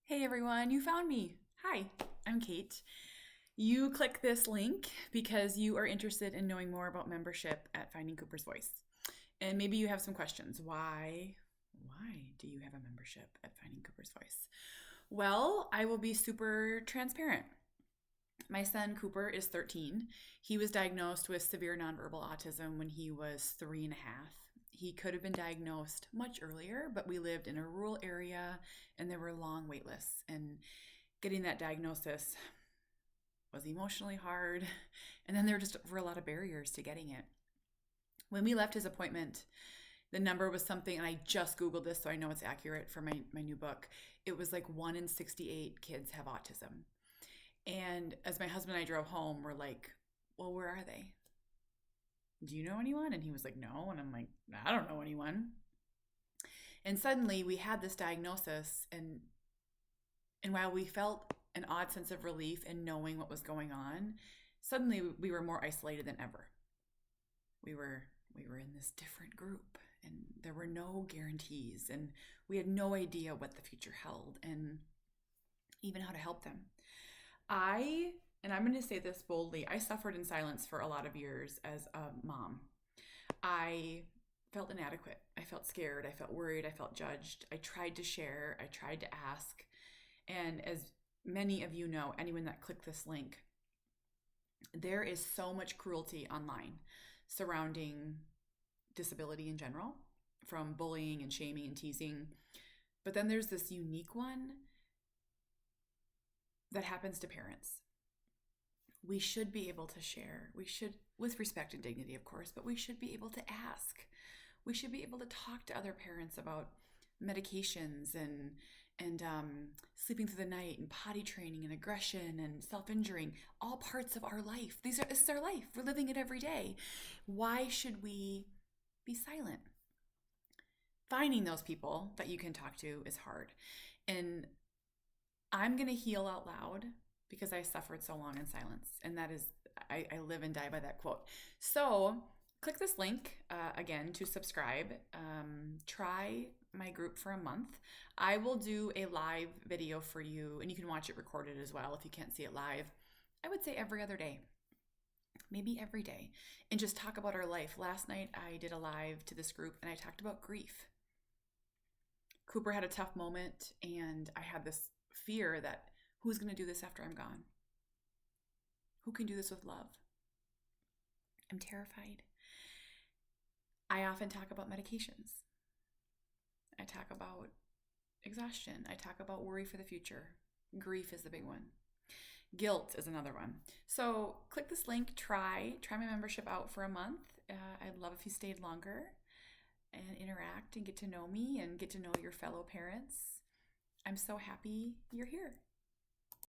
Hey everyone, you found me. Hi, I'm Kate. You click this link because you are interested in knowing more about membership at Finding Cooper's Voice. And maybe you have some questions. Why do you have a membership at Finding Cooper's Voice? Well, I will be super transparent. My son Cooper is 13. He was diagnosed with severe nonverbal autism when he was 3.5. He could have been diagnosed much earlier, but we lived in a rural area and there were long wait lists. And getting that diagnosis was emotionally hard. And then there were a lot of barriers to getting it. When we left his appointment, the number was something, and I just Googled this so I know it's accurate for my new book. It was like 1 in 68 kids have autism. And as my husband and I drove home, we're like, well, where are they? Do you know anyone? And he was like, no. And I'm like, I don't know anyone. And suddenly we had this diagnosis, and while we felt an odd sense of relief in knowing what was going on, suddenly we were more isolated than ever. We were in this different group, and there were no guarantees, and we had no idea what the future held and even how to help them. And I'm going to say this boldly, I suffered in silence for a lot of years as a mom. I felt inadequate. I felt scared. I felt worried. I felt judged. I tried to share. I tried to ask. And as many of you know, anyone that clicked this link, there is so much cruelty online surrounding disability in general, from bullying and shaming and teasing. But then there's this unique one that happens to parents. We should be able to share. We should, with respect and dignity, of course, but we should be able to ask. We should be able to talk to other parents about medications and sleeping through the night and potty training and aggression and self-injuring, all parts of our life. This is our life. We're living it every day. Why should we be silent? Finding those people that you can talk to is hard. And I'm going to heal out loud because I suffered so long in silence. And that is, I live and die by that quote. So click this link again to subscribe. Try my group for a month. I will do a live video for you, and you can watch it recorded as well if you can't see it live. I would say every other day, maybe every day, and just talk about our life. Last night I did a live to this group and I talked about grief. Cooper had a tough moment, and I had this fear that who's going to do this after I'm gone? Who can do this with love? I'm terrified. I often talk about medications. I talk about exhaustion. I talk about worry for the future. Grief is the big one. Guilt is another one. So click this link, try my membership out for a month. I'd love if you stayed longer and interact and get to know me and get to know your fellow parents. I'm so happy you're here.